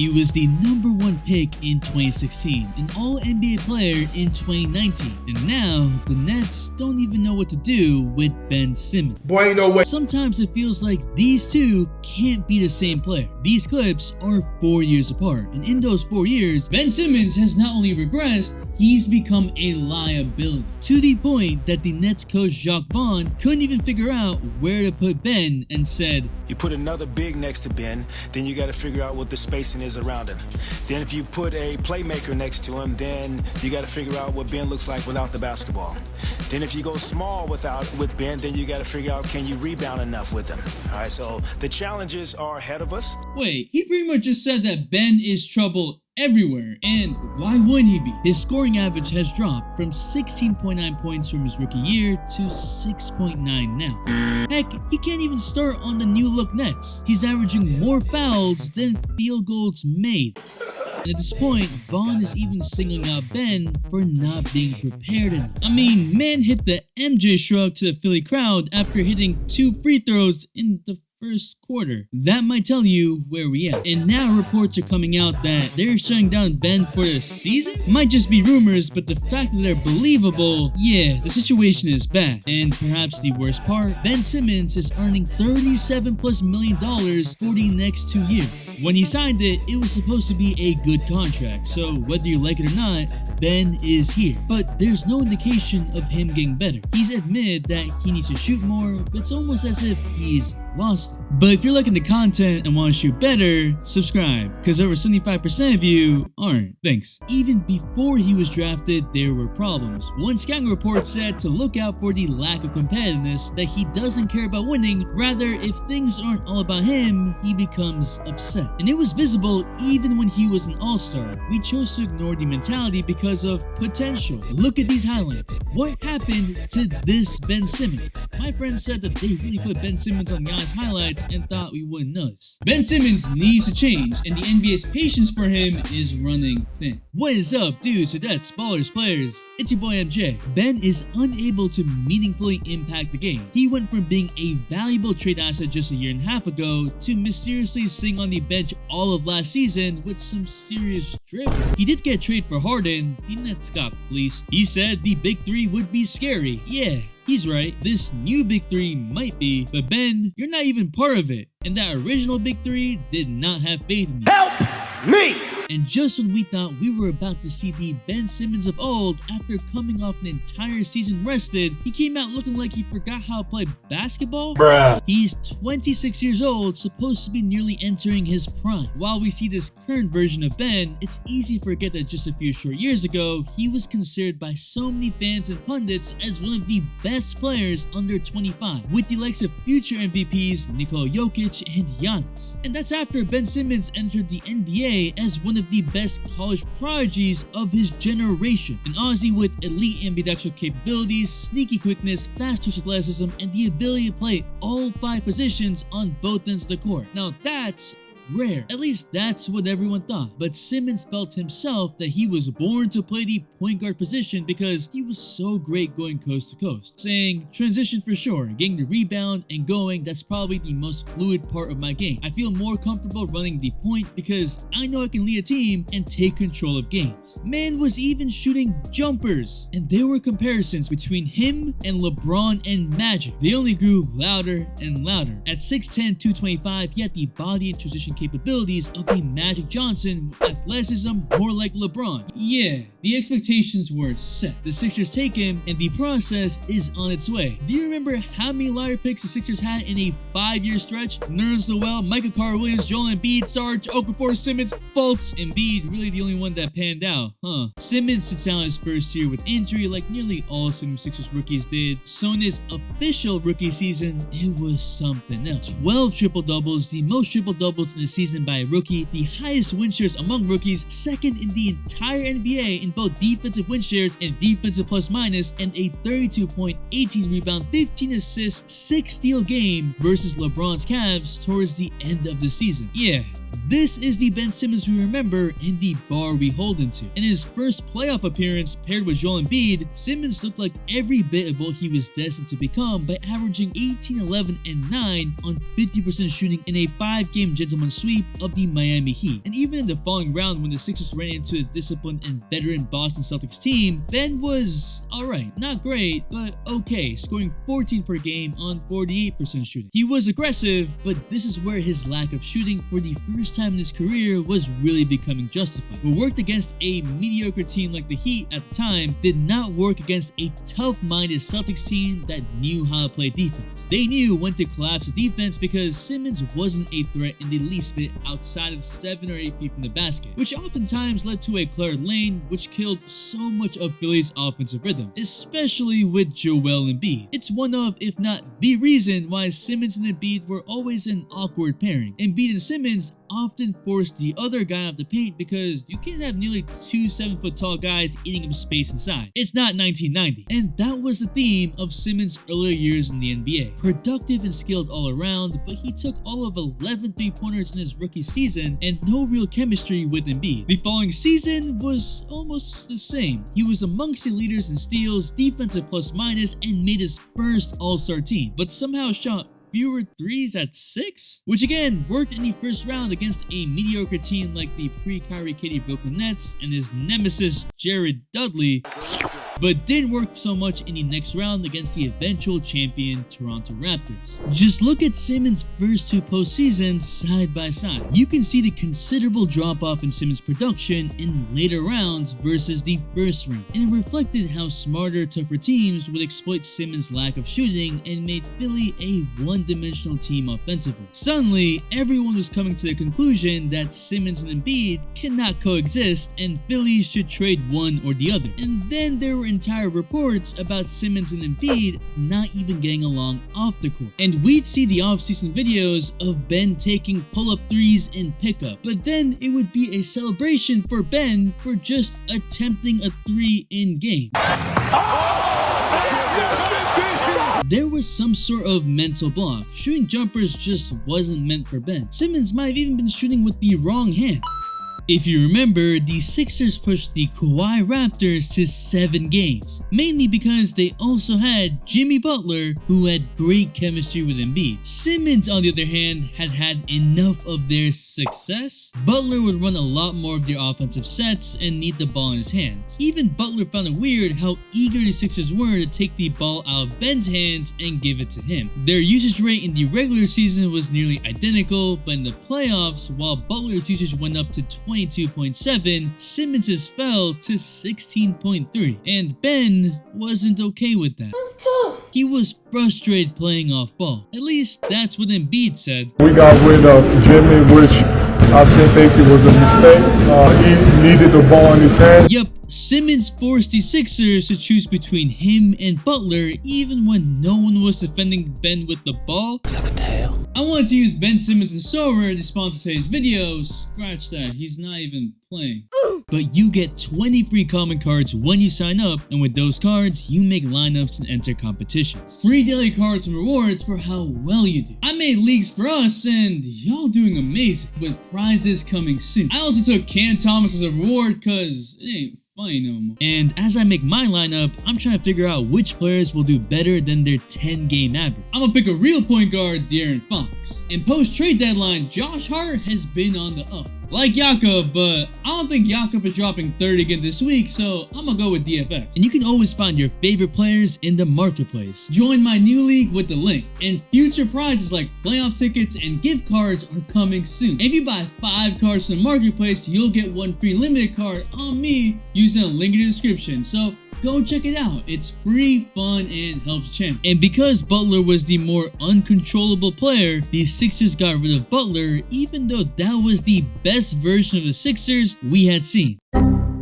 He was the #1 pick in 2016, an All-NBA player in 2019, and now the Nets don't even know what to do with Ben Simmons. Boy, ain't no way. Sometimes it feels like these two can't be the same player. These clips are 4 years apart, and in those 4 years, Ben Simmons has not only regressed, he's become a liability. To the point that the Nets coach Jacque Vaughn couldn't even figure out where to put Ben and said, "You put another big next to Ben, then you got to figure out what the spacing is around him. Then if you put a playmaker next to him, then you got to figure out what Ben looks like without the basketball. Then if you go small with Ben, then you got to figure out, can you rebound enough with him?" All right, so the challenges are ahead of us. Wait, he pretty much just said that Ben is trouble everywhere, and why wouldn't he be? His scoring average has dropped from 16.9 points from his rookie year to 6.9 now. Heck, he can't even start on the new look Nets. He's averaging more fouls than field goals made. And at this point, Vaughn is even singling out Ben for not being prepared enough. I mean, man hit the MJ shrug to the Philly crowd after hitting 2 free throws in the first quarter. That might tell you where we at. And now reports are coming out that they're shutting down Ben for the season? Might just be rumors, but the fact that they're believable, yeah, the situation is bad. And perhaps the worst part, Ben Simmons is earning $37+ million for the next 2 years. When he signed it, it was supposed to be a good contract, so whether you like it or not, Ben is here. But there's no indication of him getting better. He's admitted that he needs to shoot more, but it's almost as if he's lost it. But if you're liking the content and want to shoot better, subscribe, because over 75% of you aren't. Thanks. Even before he was drafted, there were problems. One scouting report said to look out for the lack of competitiveness, that he doesn't care about winning, rather if things aren't all about him, he becomes upset. And it was visible even when he was an all-star. We chose to ignore the mentality because of potential. Look at these highlights. What happened to this Ben Simmons? My friend said that they really put Ben Simmons on Giannis highlights and thought we wouldn't notice. Ben Simmons needs to change, and the NBA's patience for him is running thin. What is up, dudes, dudettes, ballers, players? It's your boy MJ. Ben is unable to meaningfully impact the game. He went from being a valuable trade asset just a year and a half ago to mysteriously sitting on the bench all of last season with some serious drip. He did get traded for Harden. The Nets got fleeced. He said the big three would be scary. Yeah, he's right, this new big three might be, but Ben, you're not even part of it. And that original big three did not have faith in you. Help me! And just when we thought we were about to see the Ben Simmons of old after coming off an entire season rested, he came out looking like he forgot how to play basketball? Bruh. He's 26 years old, supposed to be nearly entering his prime. While we see this current version of Ben, it's easy to forget that just a few short years ago, he was considered by so many fans and pundits as one of the best players under 25, with the likes of future MVPs Nikola Jokic and Giannis. And that's after Ben Simmons entered the NBA as one of the best college prodigies of his generation. An Aussie with elite ambidextrous capabilities, sneaky quickness, fast twitch athleticism, and the ability to play all 5 positions on both ends of the court. Now that's rare. At least that's what everyone thought. But Simmons felt himself that he was born to play the point guard position because he was so great going coast to coast, saying, transition for sure, getting the rebound and going, that's probably the most fluid part of my game. I feel more comfortable running the point because I know I can lead a team and take control of games. Man was even shooting jumpers, and there were comparisons between him and LeBron and Magic. They only grew louder and louder. At 6'10", 225, he had the body and transition capabilities of a Magic Johnson with athleticism more like LeBron. Yeah, the expectations were set. The Sixers take him, and the process is on its way. Do you remember how many lottery picks the Sixers had in a 5-year stretch? Nerlens Noel, Michael Carter-Williams, Joel Embiid, Sarge, Okafor, Simmons, Fultz. Embiid really the only one that panned out, huh? Simmons sits out his first year with injury like nearly all 76ers rookies did. So in his official rookie season, it was something else. 12 triple-doubles, the most triple-doubles in a season by a rookie, the highest win shares among rookies, second in the entire NBA in both defensive win shares and defensive plus minus, and a 32 point, 18 rebound, 15 assists, 6 steal game versus LeBron's Cavs towards the end of the season. Yeah, This is the Ben Simmons we remember and the bar we hold him to. In his first playoff appearance paired with Joel Embiid, Simmons looked like every bit of what he was destined to become by averaging 18, 11, and 9 on 50% shooting in a 5-game gentleman sweep of the Miami Heat. And even in the following round when the Sixers ran into a disciplined and veteran Boston Celtics team, Ben was alright, not great, but okay, scoring 14 per game on 48% shooting. He was aggressive, but this is where his lack of shooting for the first time in his career was really becoming justified. What worked against a mediocre team like the Heat at the time did not work against a tough-minded Celtics team that knew how to play defense. They knew when to collapse the defense because Simmons wasn't a threat in the least bit outside of 7 or 8 feet from the basket, which oftentimes led to a cluttered lane which killed so much of Philly's offensive rhythm, especially with Joel Embiid. It's one of, if not the reason why Simmons and Embiid were always an awkward pairing. Embiid and Simmons often forced the other guy out of the paint because you can't have nearly 2 7-foot-tall guys eating up space inside. It's not 1990. And that was the theme of Simmons' earlier years in the NBA. Productive and skilled all around, but he took all of 11 3-pointers in his rookie season and no real chemistry with Embiid. The following season was almost the same. He was amongst the leaders in steals, defensive plus-minus, and made his first All-Star team, but somehow shot fewer threes at 6, which again worked in the first round against a mediocre team like the pre-Kyrie KD Brooklyn Nets and his nemesis Jared Dudley, but didn't work so much in the next round against the eventual champion Toronto Raptors. Just look at Simmons' first 2 postseasons side by side. You can see the considerable drop-off in Simmons' production in later rounds versus the first round, and it reflected how smarter, tougher teams would exploit Simmons' lack of shooting and made Philly a one-dimensional team offensively. Suddenly, everyone was coming to the conclusion that Simmons and Embiid cannot coexist and Philly should trade one or the other. And then there were entire reports about Simmons and Embiid not even getting along off the court. And we'd see the off-season videos of Ben taking pull-up threes in pickup, but then it would be a celebration for Ben for just attempting a 3 in game. There was some sort of mental block. Shooting jumpers just wasn't meant for Ben. Simmons might have even been shooting with the wrong hand. If you remember, the Sixers pushed the Kawhi Raptors to 7 games, mainly because they also had Jimmy Butler, who had great chemistry with Embiid. Simmons, on the other hand, had had enough of their success. Butler would run a lot more of their offensive sets and need the ball in his hands. Even Butler found it weird how eager the Sixers were to take the ball out of Ben's hands and give it to him. Their usage rate in the regular season was nearly identical, but in the playoffs, while Butler's usage went up to 22.7, Simmons's fell to 16.3, and Ben wasn't okay with that. That's tough. He was frustrated playing off ball. At least that's what Embiid said. We got rid of Jimmy, which I think it was a mistake. He needed the ball in his hand. Yup, Simmons forced the Sixers to choose between him and Butler even when no one was defending Ben with the ball. I wanted to use Ben Simmons and Sower to sponsor today's video. Scratch that, he's not even playing. But you get 20 free common cards when you sign up, and with those cards, you make lineups and enter competitions. Free daily cards and rewards for how well you do. I made leagues for us, and y'all doing amazing, with prizes coming soon. I also took Cam Thomas as a reward, cause it ain't funny no more. And as I make my lineup, I'm trying to figure out which players will do better than their 10-game average. I'm gonna pick a real point guard, De'Aaron Fox. In post-trade deadline, Josh Hart has been on the up. Like Jakob, but I don't think Jakob is dropping 30 again this week, so I'm gonna go with DFX. And you can always find your favorite players in the marketplace. Join my new league with the link, and future prizes like playoff tickets and gift cards are coming soon. And if you buy 5 cards from the marketplace, you'll get 1 free limited card on me using a link in the description. So go check it out. It's free, fun, and helps the channel. And because Butler was the more uncontrollable player, the Sixers got rid of Butler, even though that was the best version of the Sixers we had seen.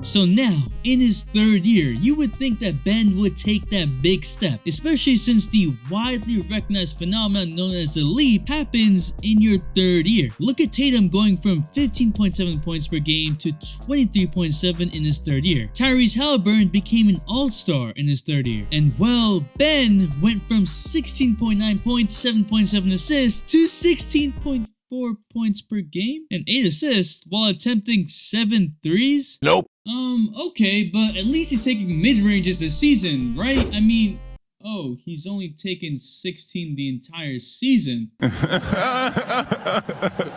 So now, in his 3rd year, you would think that Ben would take that big step, especially since the widely recognized phenomenon known as the leap happens in your 3rd year. Look at Tatum going from 15.7 points per game to 23.7 in his 3rd year. Tyrese Halliburton became an all-star in his 3rd year. And well, Ben went from 16.9 points, 7.7 assists to 16.4 4 points per game and 8 assists while attempting 7 threes? Nope. Okay, but at least he's taking mid-ranges this season, right? I mean, oh, he's only taken 16 the entire season.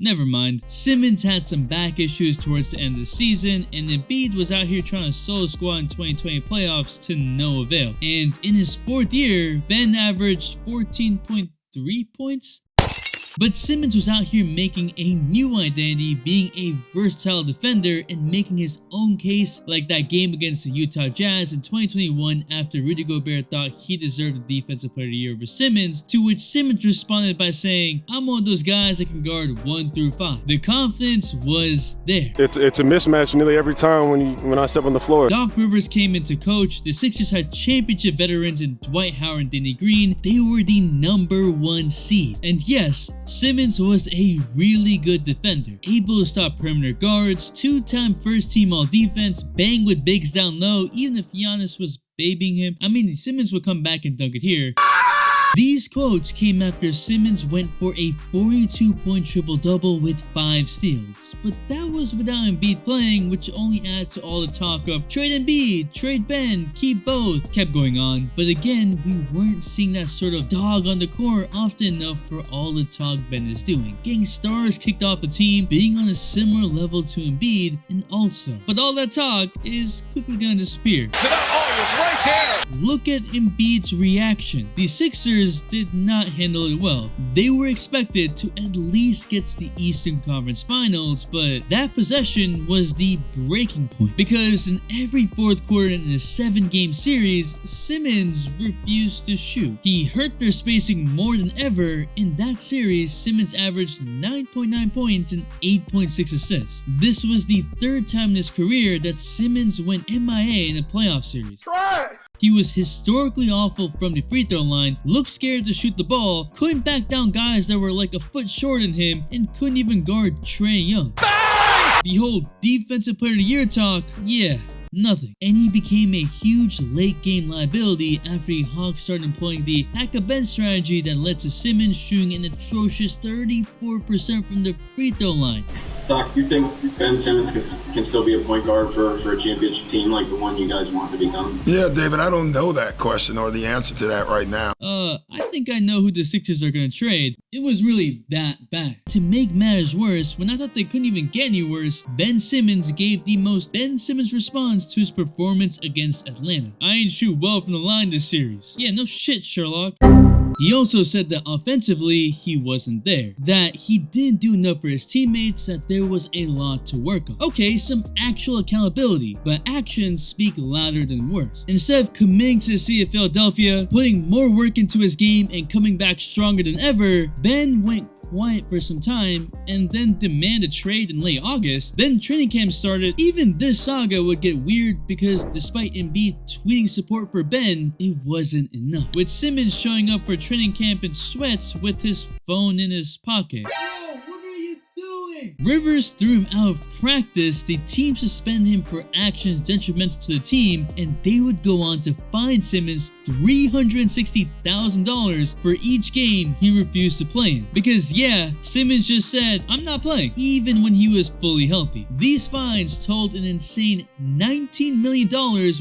Never mind. Simmons had some back issues towards the end of the season, and Embiid was out here trying to solo squad in 2020 playoffs to no avail. And in his 4th year, Ben averaged 14.3 points. But Simmons was out here making a new identity, being a versatile defender and making his own case, like that game against the Utah Jazz in 2021 after Rudy Gobert thought he deserved the Defensive Player of the Year over Simmons, to which Simmons responded by saying, "I'm one of those guys that can guard 1 through 5. The confidence was there. It's a mismatch nearly every time when I step on the floor. Doc Rivers came in to coach. The Sixers had championship veterans in Dwight Howard and Danny Green. They were the #1 seed. And yes, Simmons was a really good defender, able to stop perimeter guards, 2-time first team all defense, bang with bigs down low, even if Giannis was babying him. I mean, Simmons would come back and dunk it here. These quotes came after Simmons went for a 42-point triple-double with 5 steals. But that was without Embiid playing, which only adds to all the talk of trade Embiid, trade Ben, keep both, kept going on. But again, we weren't seeing that sort of dog on the court often enough for all the talk Ben is doing. Getting stars kicked off the team, being on a similar level to Embiid, and also. But all that talk is quickly gonna disappear. Right there. Look at Embiid's reaction. The Sixers did not handle it well. They were expected to at least get to the Eastern Conference Finals, but that possession was the breaking point. Because in every 4th quarter in a 7-game series, Simmons refused to shoot. He hurt their spacing more than ever. In that series, Simmons averaged 9.9 points and 8.6 assists. This was the 3rd time in his career that Simmons went MIA in a playoff series. He was historically awful from the free throw line, looked scared to shoot the ball, couldn't back down guys that were like a foot shorter than him, and couldn't even guard Trae Young. The whole Defensive Player of the Year talk, yeah, nothing. And he became a huge late game liability after the Hawks started employing the hack a bench strategy that led to Simmons shooting an atrocious 34% from the free throw line. Doc, you think Ben Simmons can still be a point guard for a championship team like the one you guys want to become? Yeah, David, I don't know that question or the answer to that right now. I think I know who the Sixers are going to trade. It was really that bad. To make matters worse, when I thought they couldn't even get any worse, Ben Simmons gave the most Ben Simmons response to his performance against Atlanta. "I ain't shoot well from the line this series." Yeah, no shit, Sherlock. He also said that offensively, he wasn't there, that he didn't do enough for his teammates, that there was a lot to work on. Okay, some actual accountability, but actions speak louder than words. Instead of committing to the city of Philadelphia, putting more work into his game, and coming back stronger than ever, Ben went quiet for some time and then demanded a trade in late August. Then training camp started. Even this saga would get weird because despite Embiid tweeting support for Ben, it wasn't enough, with Simmons showing up for training camp in sweats with his phone in his pocket. Rivers threw him out of practice, the team suspended him for actions detrimental to the team, and they would go on to fine Simmons $360,000 for each game he refused to play in. Because yeah, Simmons just said, "I'm not playing," even when he was fully healthy. These fines totaled an insane $19 million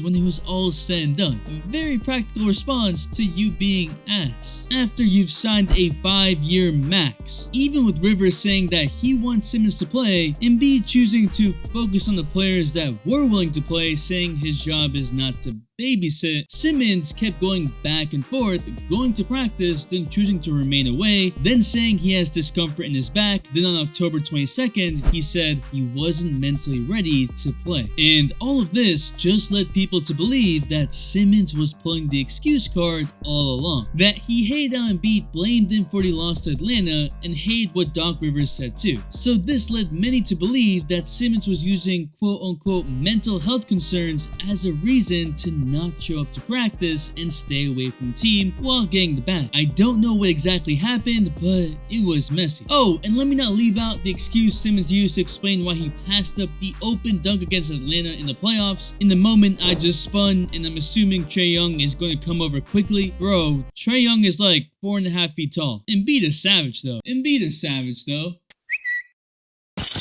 when it was all said and done. A very practical response to you being ass after you've signed a 5-year max. Even with Rivers saying that he wants Simmons to play, Embiid choosing to focus on the players that were willing to play, saying his job is not to babysit, Simmons kept going back and forth, going to practice, then choosing to remain away, then saying he has discomfort in his back. Then on October 22nd, he said he wasn't mentally ready to play. And all of this just led people to believe that Simmons was pulling the excuse card all along. That he hated how Embiid blamed him for the loss to Atlanta and hated what Doc Rivers said too. So this led many to believe that Simmons was using quote-unquote mental health concerns as a reason to not show up to practice and stay away from the team while getting the bag. I don't know what exactly happened, but it was messy. Oh, and let me not leave out the excuse Simmons used to explain why he passed up the open dunk against Atlanta in the playoffs. In the moment, I just spun, and I'm assuming Trae Young is going to come over quickly. Bro, Trae Young is like 4.5 feet tall. Embiid is savage though.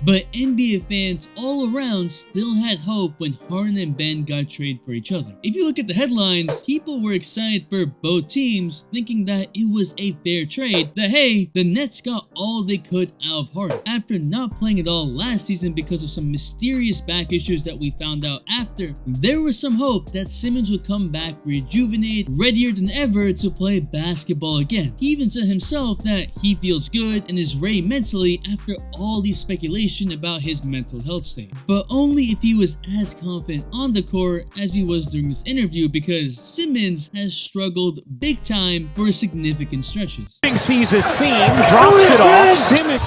But NBA fans all around still had hope when Harden and Ben got traded for each other. If you look at the headlines, people were excited for both teams, thinking that it was a fair trade, that hey, the Nets got all they could out of Harden. After not playing at all last season because of some mysterious back issues that we found out after, there was some hope that Simmons would come back rejuvenated, readier than ever to play basketball again. He even said himself that he feels good and is ready mentally after all these speculation about his mental health state. But only if he was as confident on the court as he was during this interview, because Simmons has struggled big time for significant stretches. Sees a seam, drops it off, Simmons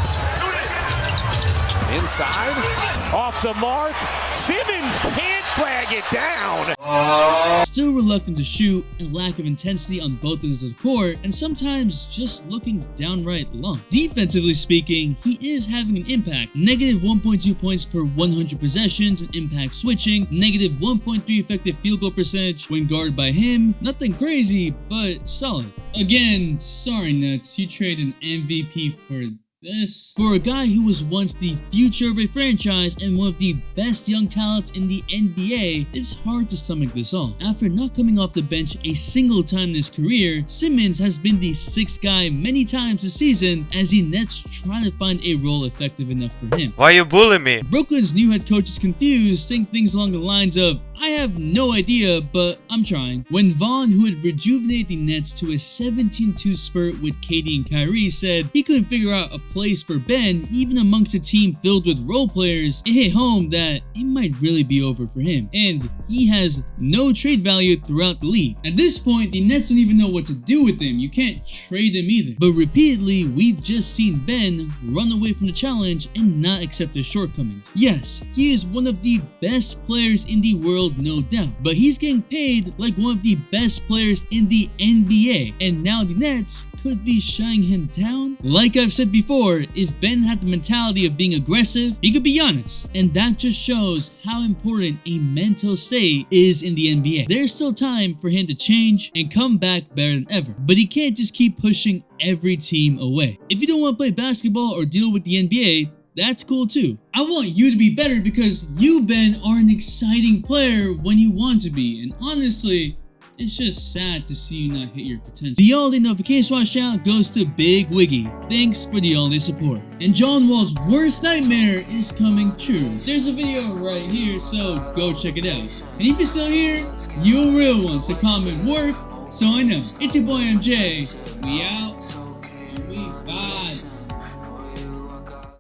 inside, off the mark, Simmons can't flag it down. Still reluctant to shoot and lack of intensity on both ends of the court, and sometimes just looking downright long. Defensively speaking, he is having an impact. Negative 1.2 points per 100 possessions and impact switching, negative 1.3 effective field goal percentage when guarded by him. Nothing crazy, but solid. Again, sorry Nets, you traded an MVP for this. For a guy who was once the future of a franchise and one of the best young talents in the NBA, it's hard to stomach this all. After not coming off the bench a single time in his career, Simmons has been the sixth guy many times this season as the Nets try to find a role effective enough for him. Why you bullying me? Brooklyn's new head coach is confused, saying things along the lines of, I have no idea, but I'm trying. When Vaughn, who had rejuvenated the Nets to a 17-2 spurt with KD and Kyrie, said he couldn't figure out a place for Ben even amongst a team filled with role players, it hit home that it might really be over for him, and he has no trade value throughout the league. At this point, the Nets don't even know what to do with him. You can't trade him either. But repeatedly, we've just seen Ben run away from the challenge and not accept his shortcomings. Yes, he is one of the best players in the world, no doubt, but he's getting paid like one of the best players in the NBA, and now the Nets could be shutting him down? Like I've said before, if Ben had the mentality of being aggressive, he could be Giannis, and that just shows how important a mental state is in the NBA. There's still time for him to change and come back better than ever, but he can't just keep pushing every team away. If you don't want to play basketball or deal with the NBA, that's cool too. I want you to be better because you, Ben, are an exciting player when you want to be, and honestly, it's just sad to see you not hit your potential. The all-day notification watch shout goes to Big Wiggy. Thanks for the all-day support. And John Wall's worst nightmare is coming true. There's a video right here, so go check it out. And if you're still here, you're a real one, so comment work so I know. It's your boy MJ. We out and we vibe.